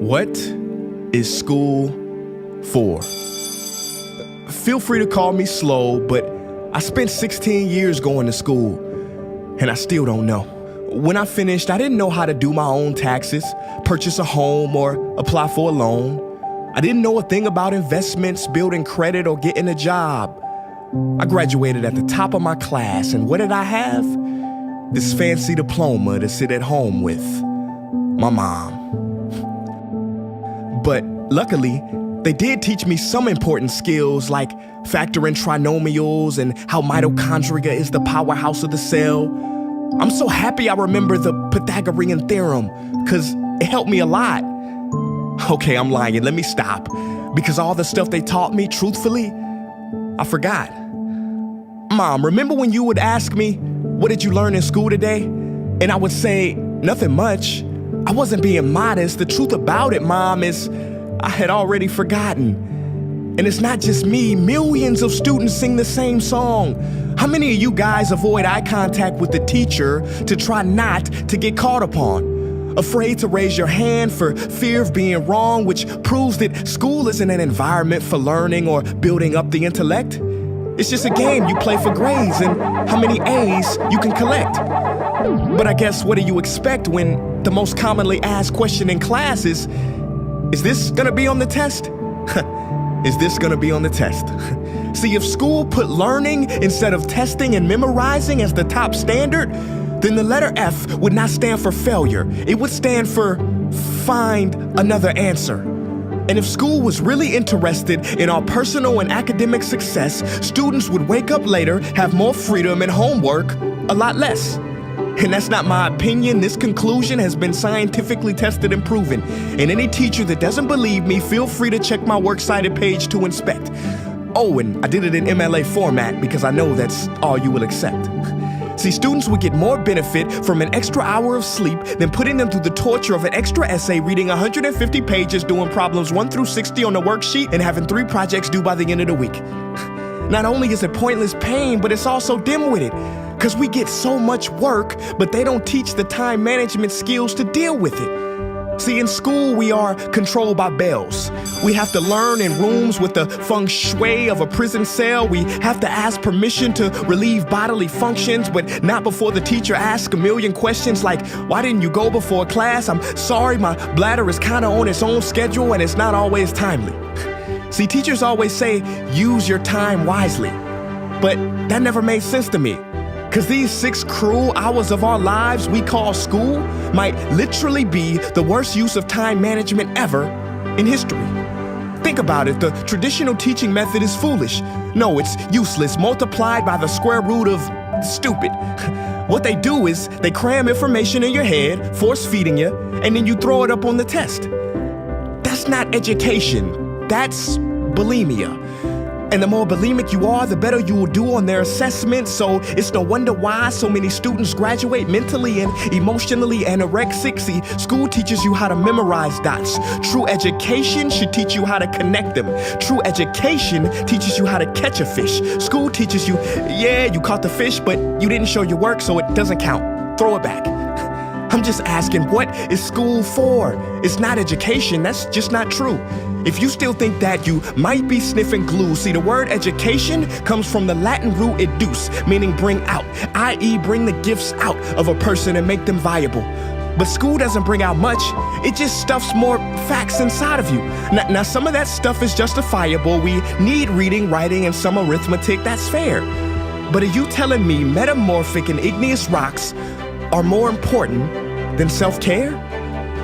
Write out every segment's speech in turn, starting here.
What is school for? Feel free to call me slow, but I spent 16 years going to school, and I still don't know. When I finished, I didn't know how to do my own taxes, purchase a home, or apply for a loan. I didn't know a thing about investments, building credit, or getting a job. I graduated at the top of my class, and what did I have? This fancy diploma to sit at home with my mom. But luckily, they did teach me some important skills like factoring trinomials and how mitochondria is the powerhouse of the cell. I'm so happy I remember the Pythagorean theorem, because it helped me a lot. Okay, I'm lying. Let me stop. Because all the stuff they taught me, truthfully, I forgot. Mom, remember when you would ask me, what did you learn in school today? And I would say, nothing much. I wasn't being modest. The truth about it, Mom, is I had already forgotten. And it's not just me. Millions of students sing the same song. How many of you guys avoid eye contact with the teacher to try not to get caught upon? Afraid to raise your hand for fear of being wrong, which proves that school isn't an environment for learning or building up the intellect. It's just a game you play for grades and how many A's you can collect. But I guess what do you expect when the most commonly asked question in class is this gonna be on the test? Is this gonna be on the test? See, if school put learning instead of testing and memorizing as the top standard, then the letter F would not stand for failure. It would stand for find another answer. And if school was really interested in our personal and academic success, students would wake up later, have more freedom, and homework a lot less. And that's not my opinion. This conclusion has been scientifically tested and proven. And any teacher that doesn't believe me, feel free to check my works cited page to inspect. Oh, and I did it in MLA format because I know that's all you will accept. See, students would get more benefit from an extra hour of sleep than putting them through the torture of an extra essay, reading 150 pages, doing problems 1 through 60 on the worksheet, and having 3 projects due by the end of the week. Not only is it pointless pain, but it's also dim-witted, because we get so much work, but they don't teach the time management skills to deal with it. See, in school, we are controlled by bells. We have to learn in rooms with the feng shui of a prison cell. We have to ask permission to relieve bodily functions, but not before the teacher asks a million questions like, why didn't you go before class? I'm sorry, my bladder is kind of on its own schedule and it's not always timely. See, teachers always say, use your time wisely. But that never made sense to me. Because these 6 cruel hours of our lives we call school might literally be the worst use of time management ever in history. Think about it, the traditional teaching method is foolish. No, it's useless, multiplied by the square root of stupid. What they do is they cram information in your head, force feeding you, and then you throw it up on the test. That's not education, that's bulimia. And the more bulimic you are, the better you will do on their assessments. So it's no wonder why so many students graduate mentally and emotionally anorexic. See, school teaches you how to memorize dots. True education should teach you how to connect them. True education teaches you how to catch a fish. School teaches you, yeah, you caught the fish, but you didn't show your work, so it doesn't count. Throw it back. I'm just asking, what is school for? It's not education, that's just not true. If you still think that, you might be sniffing glue. See, the word education comes from the Latin root educe, meaning bring out, i.e. bring the gifts out of a person and make them viable. But school doesn't bring out much, it just stuffs more facts inside of you. Now some of that stuff is justifiable. We need reading, writing, and some arithmetic, that's fair. But are you telling me metamorphic and igneous rocks are more important than self-care?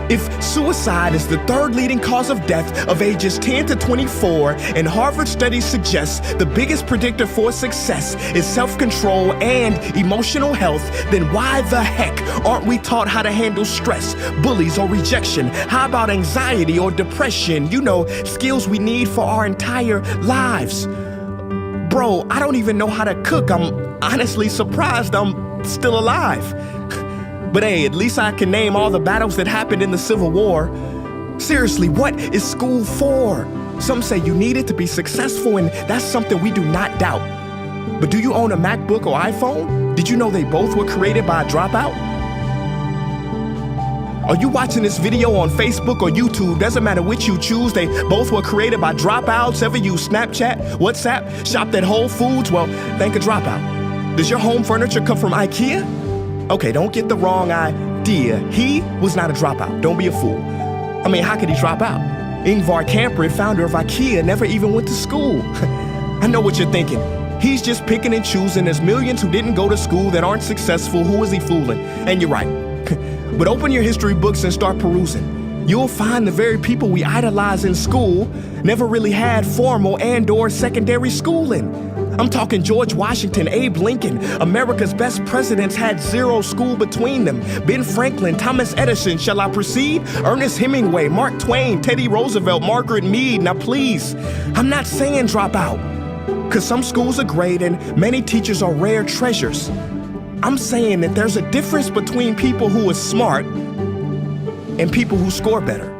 If suicide is the 3rd leading cause of death of ages 10 to 24, and Harvard studies suggest the biggest predictor for success is self-control and emotional health, then why the heck aren't we taught how to handle stress, bullies, or rejection? How about anxiety or depression? You know, skills we need for our entire lives. Bro, I don't even know how to cook. I'm honestly surprised I'm still alive. But hey, at least I can name all the battles that happened in the Civil War. Seriously, what is school for? Some say you need it to be successful, and that's something we do not doubt. But do you own a MacBook or iPhone? Did you know they both were created by a dropout? Are you watching this video on Facebook or YouTube? Doesn't matter which you choose. They both were created by dropouts. Ever use Snapchat, WhatsApp, shopped at Whole Foods? Well, thank a dropout. Does your home furniture come from IKEA? Okay, don't get the wrong idea. He was not a dropout. Don't be a fool. I mean, how could he drop out? Ingvar Kamprad, founder of IKEA, never even went to school. I know what you're thinking. He's just picking and choosing. There's millions who didn't go to school that aren't successful. Who is he fooling? And you're right. But open your history books and start perusing. You'll find the very people we idolize in school never really had formal and/or secondary schooling. I'm talking George Washington, Abe Lincoln. America's best presidents had zero school between them. Ben Franklin, Thomas Edison, shall I proceed? Ernest Hemingway, Mark Twain, Teddy Roosevelt, Margaret Mead. Now please, I'm not saying drop out, because some schools are great and many teachers are rare treasures. I'm saying that there's a difference between people who are smart and people who score better.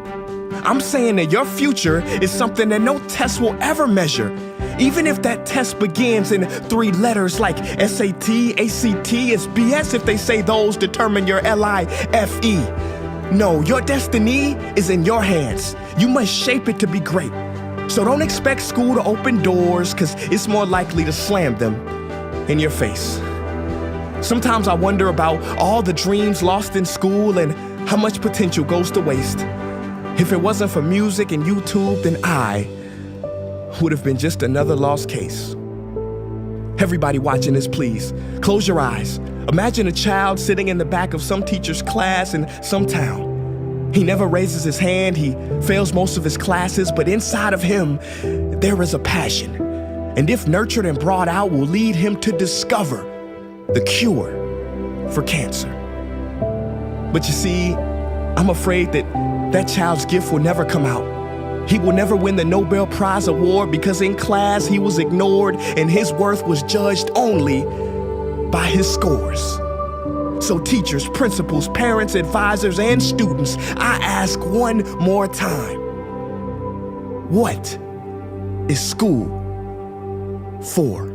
I'm saying that your future is something that no test will ever measure, even if that test begins in 3 letters like SAT, ACT. It's BS if they say those determine your LIFE. No, your destiny is in your hands. You must shape it to be great. So don't expect school to open doors, because it's more likely to slam them in your face. Sometimes I wonder about all the dreams lost in school and how much potential goes to waste. If it wasn't for music and YouTube, then I would have been just another lost case. Everybody watching this, please, close your eyes. Imagine a child sitting in the back of some teacher's class in some town. He never raises his hand, he fails most of his classes, but inside of him, there is a passion. And if nurtured and brought out, will lead him to discover the cure for cancer. But you see, I'm afraid that that child's gift will never come out. He will never win the Nobel Prize award because in class he was ignored and his worth was judged only by his scores. So teachers, principals, parents, advisors, and students, I ask one more time, what is school for?